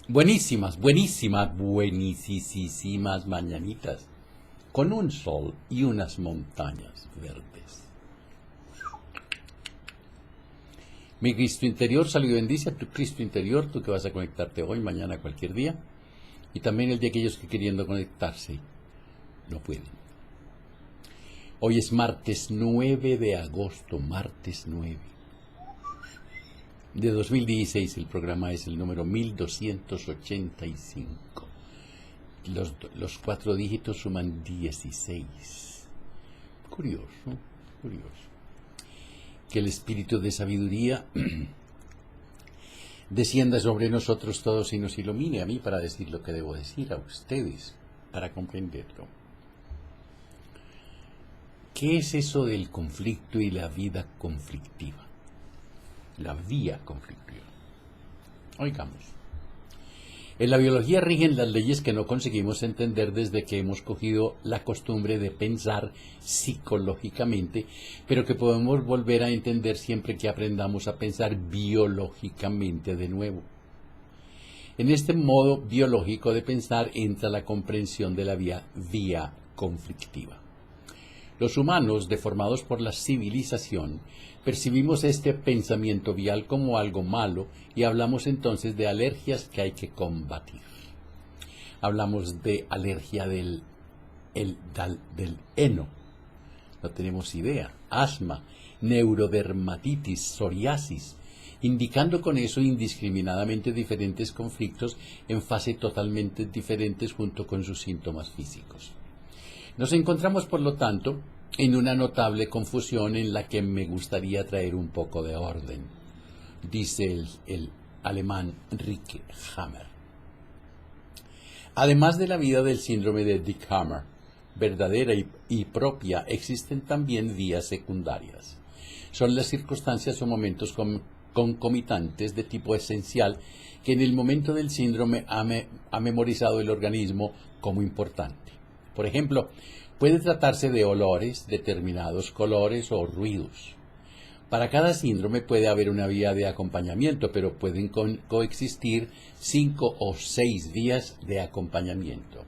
Buenísimas, buenísimas, buenísimas mañanitas, con un sol y unas montañas verdes. Mi Cristo interior, salud y bendice a tu Cristo interior, tú que vas a conectarte hoy, mañana, cualquier día, y también el de aquellos que queriendo conectarse no pueden. Hoy es martes 9 de agosto, martes 9 de 2016, el programa es el número 1285. Los 4 dígitos suman 16. Curioso, curioso. Que el espíritu de sabiduría descienda sobre nosotros todos y nos ilumine a mí para decir lo que debo decir, a ustedes para comprenderlo. ¿Qué es eso del conflicto y la vida conflictiva? La vía conflictiva. Oigamos. En la biología rigen las leyes que no conseguimos entender desde que hemos cogido la costumbre de pensar psicológicamente, pero que podemos volver a entender siempre que aprendamos a pensar biológicamente de nuevo. En este modo biológico de pensar entra la comprensión de la vía conflictiva. Los humanos, deformados por la civilización, percibimos este pensamiento vial como algo malo y hablamos entonces de alergias que hay que combatir. Hablamos de alergia del heno, no tenemos idea, asma, neurodermatitis, psoriasis, indicando con eso indiscriminadamente diferentes conflictos en fase totalmente diferentes junto con sus síntomas físicos. Nos encontramos, por lo tanto, en una notable confusión en la que me gustaría traer un poco de orden, dice el alemán Rick Hammer. Además de la vida del síndrome de Dick Hammer, verdadera y propia, existen también vías secundarias. Son las circunstancias o momentos concomitantes de tipo esencial que en el momento del síndrome ha memorizado el organismo como importante. Por ejemplo, puede tratarse de olores, determinados colores o ruidos. Para cada síndrome puede haber una vía de acompañamiento, pero pueden coexistir 5 o 6 vías de acompañamiento.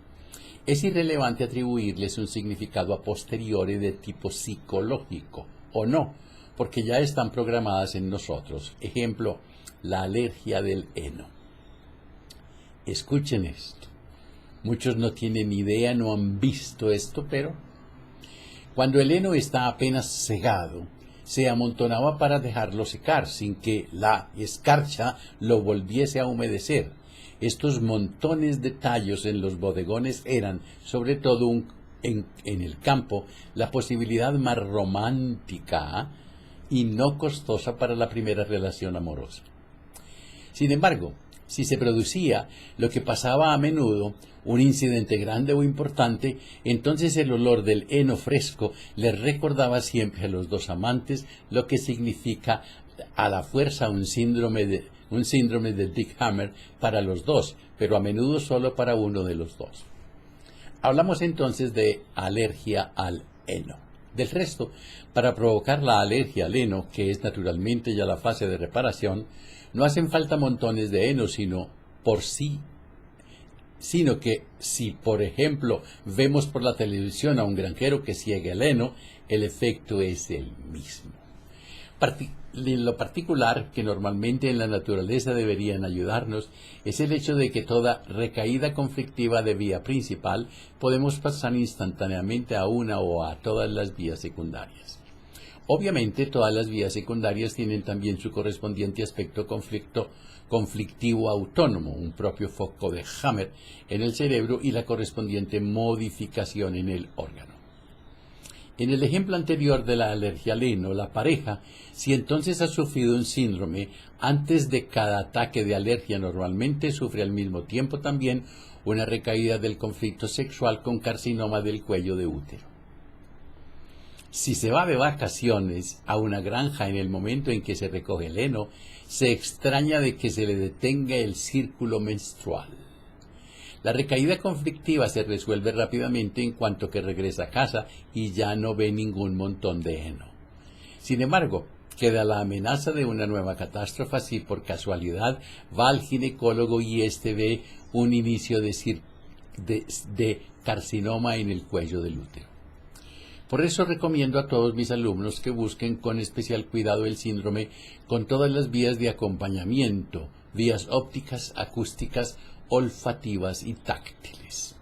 Es irrelevante atribuirles un significado a posteriori de tipo psicológico, o no, porque ya están programadas en nosotros. Ejemplo, la alergia del heno. Escuchen esto. Muchos no tienen idea, no han visto esto, pero cuando el heno está apenas segado, se amontonaba para dejarlo secar sin que la escarcha lo volviese a humedecer. Estos montones de tallos en los bodegones eran, sobre todo en el campo, la posibilidad más romántica y no costosa para la primera relación amorosa. Sin embargo, si se producía lo que pasaba a menudo, un incidente grande o importante, entonces el olor del heno fresco les recordaba siempre a los dos amantes lo que significa a la fuerza un síndrome de Dick Hammer para los dos, pero a menudo solo para uno de los dos. Hablamos entonces de alergia al heno. Del resto, para provocar la alergia al heno, que es naturalmente ya la fase de reparación, no hacen falta montones de heno, sino que si, por ejemplo, vemos por la televisión a un granjero que ciega el heno, el efecto es el mismo. En lo particular, que normalmente en la naturaleza deberían ayudarnos, es el hecho de que toda recaída conflictiva de vía principal podemos pasar instantáneamente a una o a todas las vías secundarias. Obviamente, todas las vías secundarias tienen también su correspondiente aspecto conflictivo autónomo, un propio foco de Hammer en el cerebro y la correspondiente modificación en el órgano. En el ejemplo anterior de la alergia al heno, la pareja, si entonces ha sufrido un síndrome, antes de cada ataque de alergia normalmente sufre al mismo tiempo también una recaída del conflicto sexual con carcinoma del cuello de útero. Si se va de vacaciones a una granja en el momento en que se recoge el heno, se extraña de que se le detenga el círculo menstrual. La recaída conflictiva se resuelve rápidamente en cuanto que regresa a casa y ya no ve ningún montón de heno. Sin embargo, Queda la amenaza de una nueva catástrofe si por casualidad va al ginecólogo y éste ve un inicio de carcinoma en el cuello del útero. Por eso recomiendo a todos mis alumnos que busquen con especial cuidado el síndrome con todas las vías de acompañamiento, vías ópticas, acústicas, olfativas y táctiles.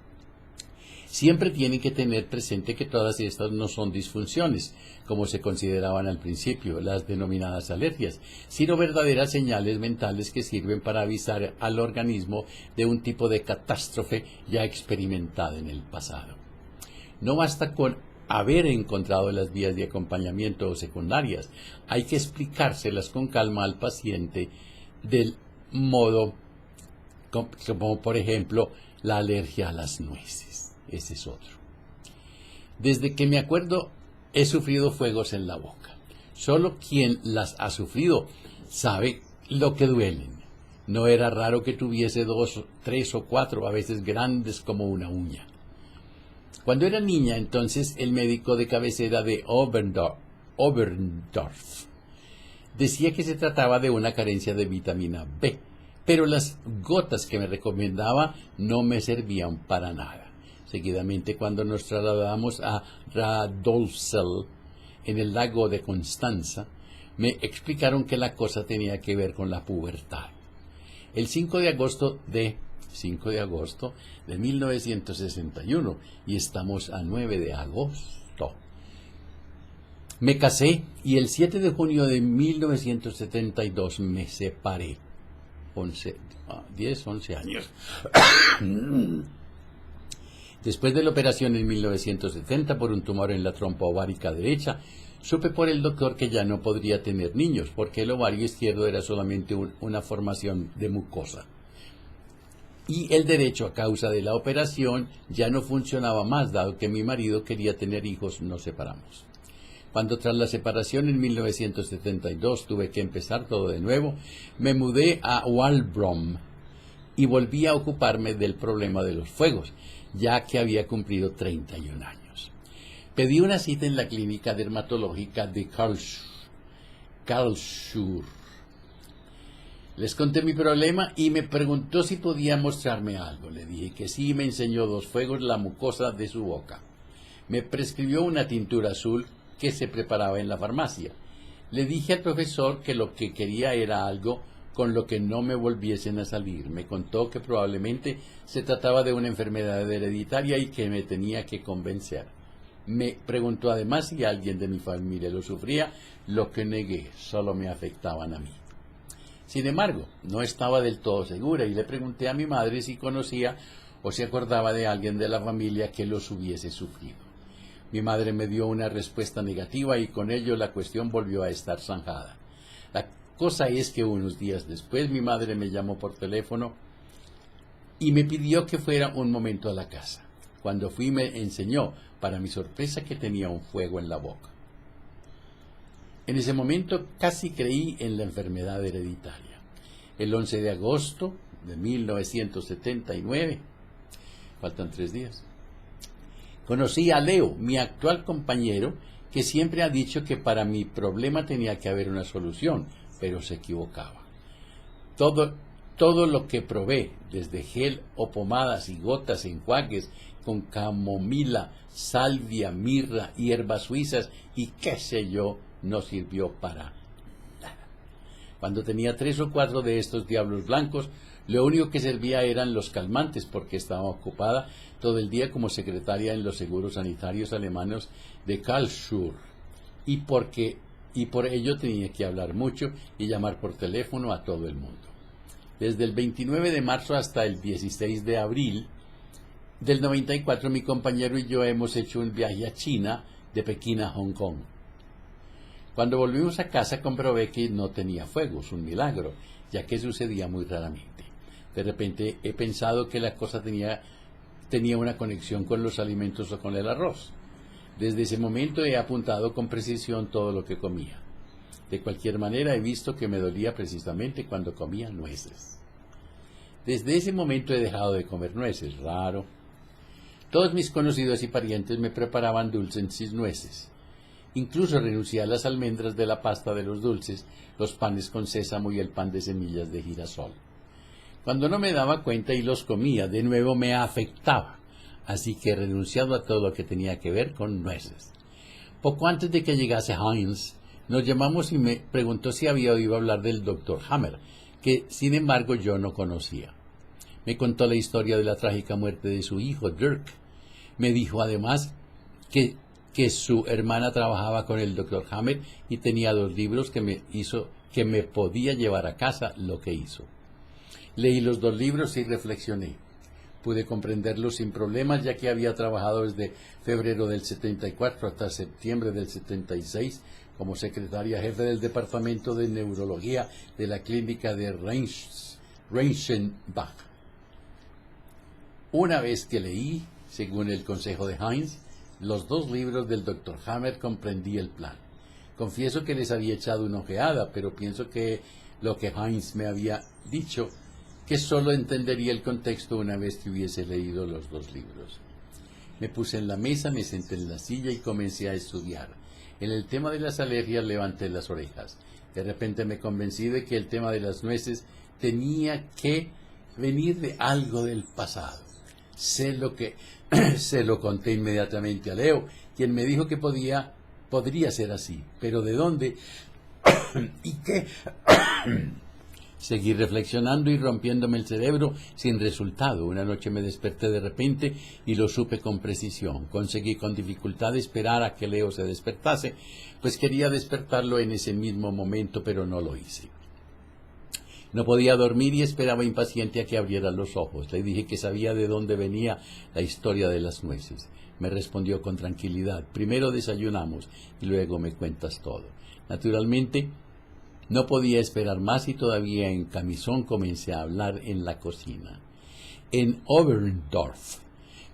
Siempre tienen que tener presente que todas estas no son disfunciones, como se consideraban al principio, las denominadas alergias, sino verdaderas señales mentales que sirven para avisar al organismo de un tipo de catástrofe ya experimentada en el pasado. No basta con haber encontrado las vías de acompañamiento o secundarias, hay que explicárselas con calma al paciente del modo como por ejemplo la alergia a las nueces. Ese es otro. Desde que me acuerdo he sufrido fuegos en la boca. Solo quien las ha sufrido sabe lo que duelen. No era raro que tuviese 2, 3 o 4, a veces grandes como una uña. Cuando era niña, entonces, el médico de cabecera de Oberndorf decía que se trataba de una carencia de vitamina B, pero las gotas que me recomendaba no me servían para nada. Seguidamente, cuando nos trasladamos a Radolfzell, en el lago de Constanza, me explicaron que la cosa tenía que ver con la pubertad. El 5 de agosto de 1961, y estamos a 9 de agosto. Me casé y el 7 de junio de 1972 me separé. 11 años. Después de la operación en 1970 por un tumor en la trompa ovárica derecha, supe por el doctor que ya no podría tener niños, porque el ovario izquierdo era solamente una formación de mucosa. Y el derecho, a causa de la operación, ya no funcionaba más, dado que mi marido quería tener hijos, nos separamos. Cuando tras la separación en 1972 tuve que empezar todo de nuevo, me mudé a Walbrom y volví a ocuparme del problema de los fuegos, ya que había cumplido 31 años. Pedí una cita en la clínica dermatológica de Karlsruhe. Les conté mi problema y me preguntó si podía mostrarme algo. Le dije que sí y me enseñó 2 fuegos, la mucosa de su boca. Me prescribió una tintura azul que se preparaba en la farmacia. Le dije al profesor que lo que quería era algo con lo que no me volviesen a salir. Me contó que probablemente se trataba de una enfermedad hereditaria y que me tenía que convencer. Me preguntó además si alguien de mi familia lo sufría, lo que negué, solo me afectaban a mí. Sin embargo, no estaba del todo segura y le pregunté a mi madre si conocía o se acordaba de alguien de la familia que los hubiese sufrido. Mi madre me dio una respuesta negativa y con ello la cuestión volvió a estar zanjada. La cosa es que unos días después mi madre me llamó por teléfono y me pidió que fuera un momento a la casa. Cuando fui me enseñó, para mi sorpresa, que tenía un fuego en la boca. En ese momento casi creí en la enfermedad hereditaria. El 11 de agosto de 1979, faltan 3 días, conocí a Leo, mi actual compañero, que siempre ha dicho que para mi problema tenía que haber una solución, pero se equivocaba. Todo lo que probé, desde gel o pomadas y gotas, enjuagues con camomila, salvia, mirra, hierbas suizas y qué sé yo, no sirvió para nada. Cuando tenía 3 o 4 de estos diablos blancos, lo único que servía eran los calmantes, porque estaba ocupada todo el día como secretaria en los seguros sanitarios alemanes de Karlsruhe, y por ello tenía que hablar mucho y llamar por teléfono a todo el mundo. Desde el 29 de marzo hasta el 16 de abril del 94, mi compañero y yo hemos hecho un viaje a China, de Pekín a Hong Kong. Cuando volvimos a casa comprobé que no tenía fuegos, un milagro, ya que sucedía muy raramente. De repente he pensado que la cosa tenía una conexión con los alimentos o con el arroz. Desde ese momento he apuntado con precisión todo lo que comía. De cualquier manera he visto que me dolía precisamente cuando comía nueces. Desde ese momento he dejado de comer nueces, raro. Todos mis conocidos y parientes me preparaban dulces sin nueces. Incluso renuncié a las almendras de la pasta de los dulces, los panes con sésamo y el pan de semillas de girasol. Cuando no me daba cuenta y los comía, de nuevo me afectaba, así que he renunciado a todo lo que tenía que ver con nueces. Poco antes de que llegase Heinz, nos llamamos y me preguntó si había oído hablar del Dr. Hammer, que sin embargo yo no conocía. Me contó la historia de la trágica muerte de su hijo, Dirk. Me dijo además que su hermana trabajaba con el Dr. Hammer y tenía 2 libros que me podía llevar a casa, lo que hizo. Leí los 2 libros y reflexioné. Pude comprenderlos sin problemas, ya que había trabajado desde febrero del 74 hasta septiembre del 76 como secretaria jefe del Departamento de Neurología de la clínica de Reichenbach. Una vez que leí, según el consejo de Heinz, los 2 libros del Dr. Hammer, comprendí el plan. Confieso que les había echado una ojeada, pero pienso que lo que Heinz me había dicho, que solo entendería el contexto una vez que hubiese leído los 2 libros. Me puse en la mesa, me senté en la silla y comencé a estudiar. En el tema de las alergias levanté las orejas. De repente me convencí de que el tema de las nueces tenía que venir de algo del pasado. Se lo conté inmediatamente a Leo, quien me dijo que podría ser así. ¿Pero de dónde? ¿Y qué? Seguí reflexionando y rompiéndome el cerebro sin resultado. Una noche me desperté de repente y lo supe con precisión. Conseguí con dificultad esperar a que Leo se despertase, pues quería despertarlo en ese mismo momento, pero no lo hice. No podía dormir y esperaba impaciente a que abriera los ojos. Le dije que sabía de dónde venía la historia de las nueces. Me respondió con tranquilidad: primero desayunamos y luego me cuentas todo. Naturalmente, no podía esperar más y todavía en camisón comencé a hablar en la cocina. En Oberndorf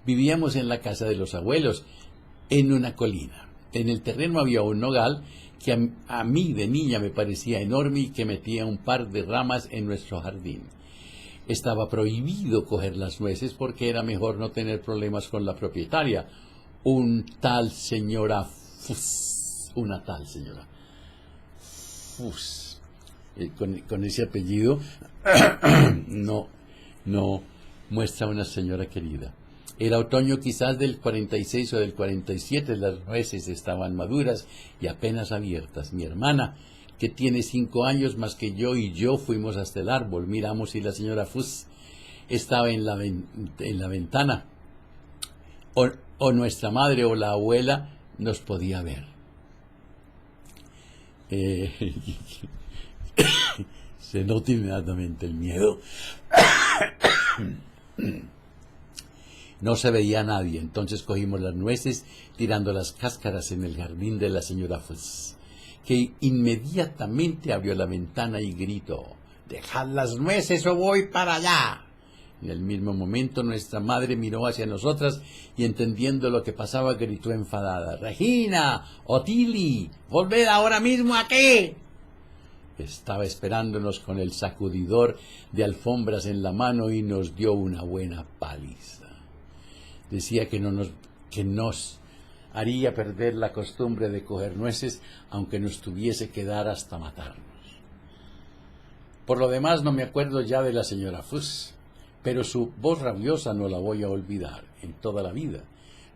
vivíamos en la casa de los abuelos, en una colina. En el terreno había un nogal que a mí de niña me parecía enorme y que metía un par de ramas en nuestro jardín. Estaba prohibido coger las nueces porque era mejor no tener problemas con la propietaria, una tal señora Fuss. Con ese apellido no muestra una señora querida. Era otoño quizás del 46 o del 47, las nueces estaban maduras y apenas abiertas. Mi hermana, que tiene 5 años más que yo, y yo fuimos hasta el árbol, miramos y la señora Fuss estaba en la ventana, o nuestra madre o la abuela nos podía ver. Se nota inmediatamente el miedo. No se veía a nadie, entonces cogimos las nueces tirando las cáscaras en el jardín de la señora Fuss, que inmediatamente abrió la ventana y gritó: «¡Dejad las nueces o voy para allá!». En el mismo momento nuestra madre miró hacia nosotras y, entendiendo lo que pasaba, gritó enfadada: «¡Regina! ¡Otili! ¡Volved ahora mismo aquí!». Estaba esperándonos con el sacudidor de alfombras en la mano y nos dio una buena paliza. Decía que nos haría perder la costumbre de coger nueces, aunque nos tuviese que dar hasta matarnos. Por lo demás, no me acuerdo ya de la señora Fuss, pero su voz rabiosa no la voy a olvidar en toda la vida.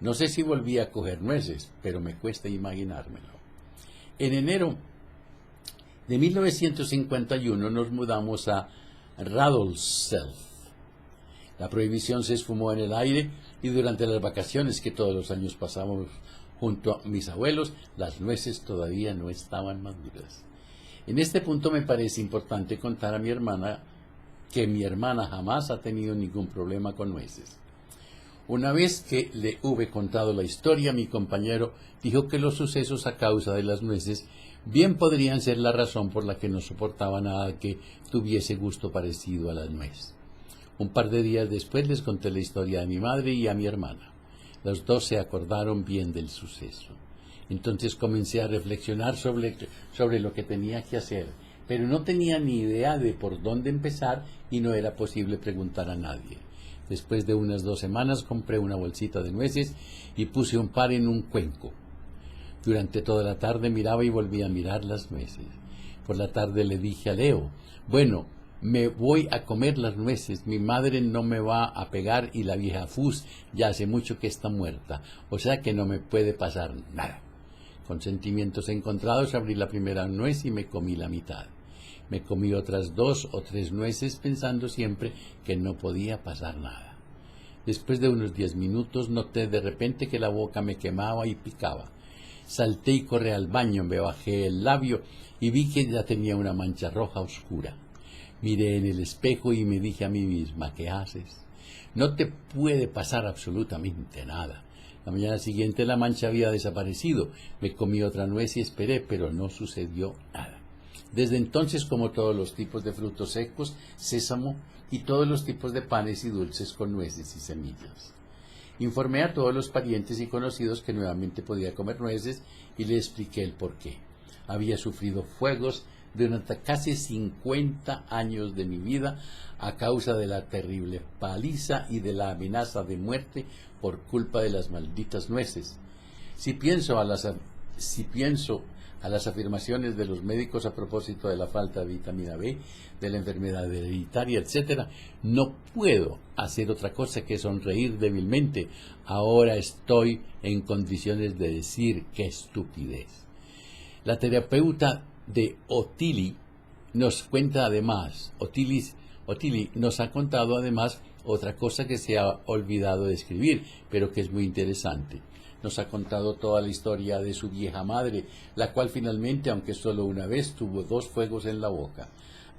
No sé si volví a coger nueces, pero me cuesta imaginármelo. En enero de 1951 nos mudamos a Radolself. La prohibición se esfumó en el aire y durante las vacaciones que todos los años pasamos junto a mis abuelos, las nueces todavía no estaban maduras. En este punto me parece importante contar a mi hermana que mi hermana jamás ha tenido ningún problema con nueces. Una vez que le hube contado la historia, mi compañero dijo que los sucesos a causa de las nueces bien podrían ser la razón por la que no soportaba nada que tuviese gusto parecido a la nuez. Un par de días después les conté la historia a mi madre y a mi hermana. Los dos se acordaron bien del suceso. Entonces comencé a reflexionar sobre lo que tenía que hacer, pero no tenía ni idea de por dónde empezar y no era posible preguntar a nadie. Después de unas 2 semanas compré una bolsita de nueces y puse un par en un cuenco. Durante toda la tarde miraba y volvía a mirar las nueces. Por la tarde le dije a Leo, bueno, me voy a comer las nueces, mi madre no me va a pegar y la vieja Fus ya hace mucho que está muerta, o sea que no me puede pasar nada. Con sentimientos encontrados abrí la primera nuez y me comí la mitad. Me comí otras 2 o 3 nueces pensando siempre que no podía pasar nada. Después de unos 10 minutos noté de repente que la boca me quemaba y picaba. Salté y corrí al baño, me bajé el labio y vi que ya tenía una mancha roja oscura. Miré en el espejo y me dije a mí misma, ¿qué haces? No te puede pasar absolutamente nada. La mañana siguiente la mancha había desaparecido. Me comí otra nuez y esperé, pero no sucedió nada. Desde entonces, como todos los tipos de frutos secos, sésamo y todos los tipos de panes y dulces con nueces y semillas. Informé a todos los parientes y conocidos que nuevamente podía comer nueces y les expliqué el porqué. Había sufrido fuegos durante casi 50 años de mi vida a causa de la terrible paliza y de la amenaza de muerte por culpa de las malditas nueces. Si pienso a las afirmaciones de los médicos a propósito de la falta de vitamina B, de la enfermedad hereditaria, etc., no puedo hacer otra cosa que sonreír débilmente. Ahora estoy en condiciones de decir qué estupidez. La terapeuta de Otili nos cuenta además, Otili nos ha contado además otra cosa que se ha olvidado de escribir, pero que es muy interesante. Nos ha contado toda la historia de su vieja madre, la cual finalmente, aunque solo una vez, tuvo 2 fuegos en la boca.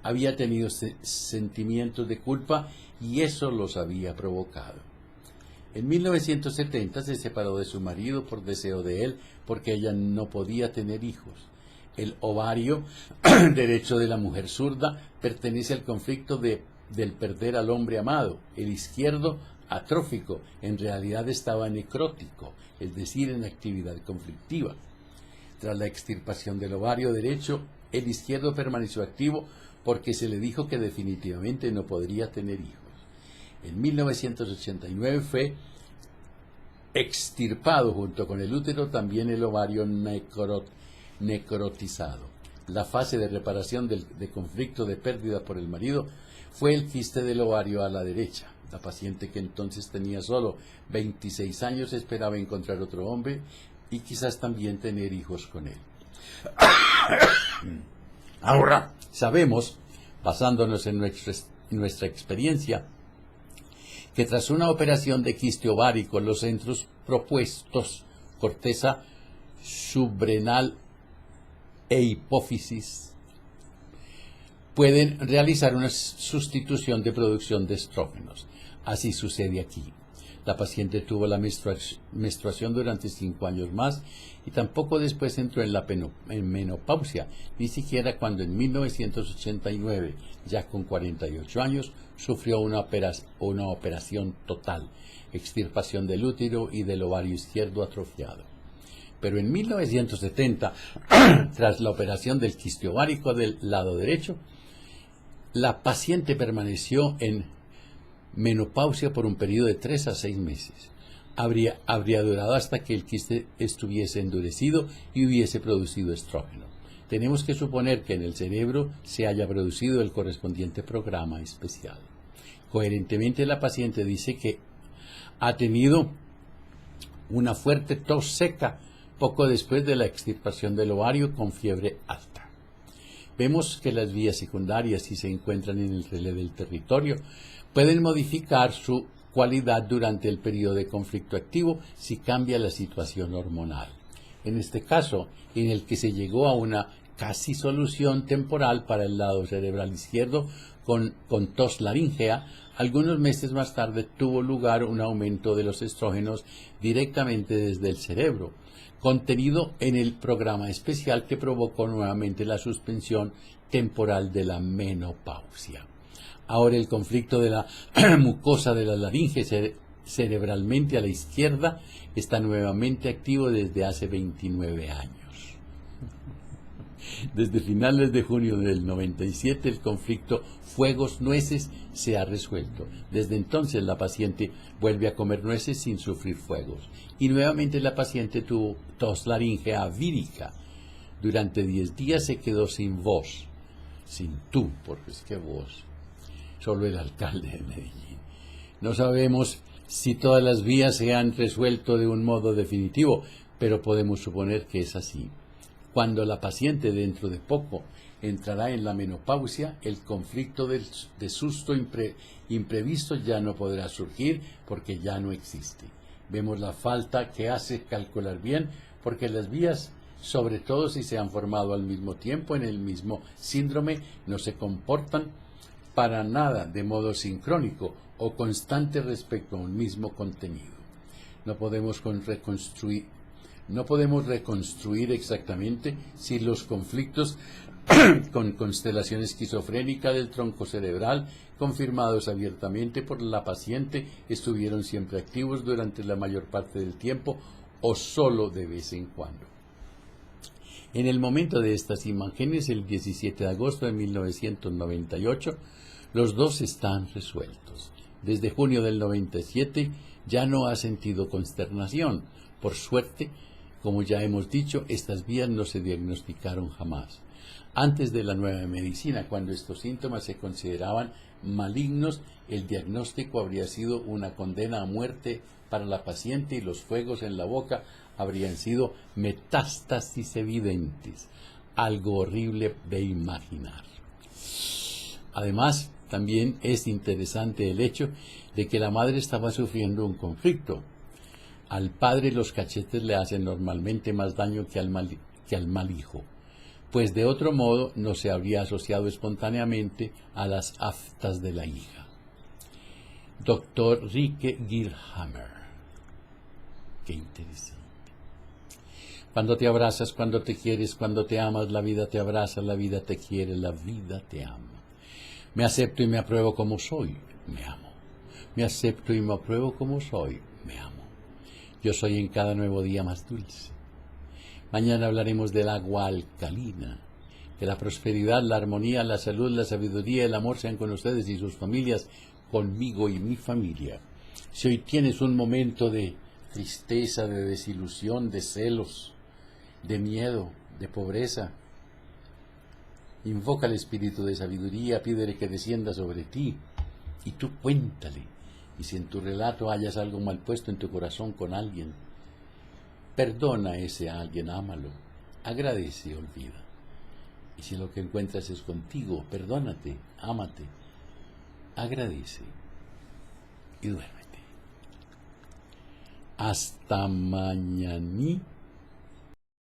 Había tenido sentimientos de culpa y eso los había provocado. En 1970 se separó de su marido por deseo de él, porque ella no podía tener hijos. El ovario derecho de la mujer zurda pertenece al conflicto del perder al hombre amado. El izquierdo, atrófico, en realidad estaba necrótico, es decir, en actividad conflictiva. Tras la extirpación del ovario derecho, el izquierdo permaneció activo porque se le dijo que definitivamente no podría tener hijos. En 1989 fue extirpado junto con el útero también el ovario necrotizado. La fase de reparación de conflicto de pérdida por el marido fue el quiste del ovario a la derecha. La paciente, que entonces tenía solo 26 años, esperaba encontrar otro hombre y quizás también tener hijos con él. Ahora sabemos, basándonos en nuestra experiencia, que tras una operación de quiste ovárico, los centros propuestos, corteza subrenal e hipófisis, pueden realizar una sustitución de producción de estrógenos. Así sucede aquí. La paciente tuvo la menstruación durante 5 años más y tampoco después entró en menopausia, ni siquiera cuando en 1989, ya con 48 años, sufrió una operación total, extirpación del útero y del ovario izquierdo atrofiado. Pero en 1970, tras la operación del quiste ovárico del lado derecho, la paciente permaneció en menopausia por un periodo de 3 a 6 meses. Habría durado hasta que el quiste estuviese endurecido y hubiese producido estrógeno. Tenemos que suponer que en el cerebro se haya producido el correspondiente programa especial. Coherentemente, la paciente dice que ha tenido una fuerte tos seca poco después de la extirpación del ovario con fiebre alta. Vemos que las vías secundarias, si se encuentran en el relé del territorio, pueden modificar su cualidad durante el periodo de conflicto activo si cambia la situación hormonal. En este caso, en el que se llegó a una casi solución temporal para el lado cerebral izquierdo con tos laríngea, algunos meses más tarde tuvo lugar un aumento de los estrógenos directamente desde el cerebro, contenido en el programa especial que provocó nuevamente la suspensión temporal de la menopausia. Ahora el conflicto de la mucosa de la laringe cerebralmente a la izquierda está nuevamente activo desde hace 29 años. Desde finales de junio del 97 el conflicto fuegos-nueces se ha resuelto. Desde entonces la paciente vuelve a comer nueces sin sufrir fuegos. Y nuevamente la paciente tuvo tos laríngea vírica. Durante 10 días se quedó sin voz, sin tú, porque es que voz, solo el alcalde de Medellín. No sabemos si todas las vías se han resuelto de un modo definitivo, pero podemos suponer que es así. Cuando la paciente dentro de poco entrará en la menopausia, el conflicto de susto imprevisto ya no podrá surgir porque ya no existe. Vemos la falta que hace calcular bien, porque las vías, sobre todo si se han formado al mismo tiempo en el mismo síndrome, no se comportan para nada de modo sincrónico o constante respecto a un mismo contenido. No podemos reconstruir exactamente si los conflictos con constelación esquizofrénica del tronco cerebral, confirmados abiertamente por la paciente, estuvieron siempre activos durante la mayor parte del tiempo o solo de vez en cuando. En el momento de estas imágenes, el 17 de agosto de 1998, los dos están resueltos. Desde junio del 97 ya no ha sentido consternación. Por suerte, como ya hemos dicho, estas vías no se diagnosticaron jamás. Antes de la nueva medicina, cuando estos síntomas se consideraban malignos, el diagnóstico habría sido una condena a muerte para la paciente y los fuegos en la boca habrían sido metástasis evidentes, algo horrible de imaginar. Además, también es interesante el hecho de que la madre estaba sufriendo un conflicto. Al padre los cachetes le hacen normalmente más daño que al mal hijo, pues de otro modo no se habría asociado espontáneamente a las aftas de la hija. Dr. Rike Gilhammer. Qué interesante. Cuando te abrazas, cuando te quieres, cuando te amas, la vida te abraza, la vida te quiere, la vida te ama. Me acepto y me apruebo como soy, me amo. Me acepto y me apruebo como soy, me amo. Yo soy en cada nuevo día más dulce. Mañana hablaremos del agua alcalina. Que la prosperidad, la armonía, la salud, la sabiduría y el amor sean con ustedes y sus familias, conmigo y mi familia. Si hoy tienes un momento de tristeza, de desilusión, de celos, de miedo, de pobreza, invoca al espíritu de sabiduría, pídele que descienda sobre ti y tú cuéntale. Y si en tu relato hayas algo mal puesto en tu corazón con alguien, perdona a ese alguien, ámalo, agradece y olvida. Y si lo que encuentras es contigo, perdónate, ámate, agradece y duérmete. Hasta mañana.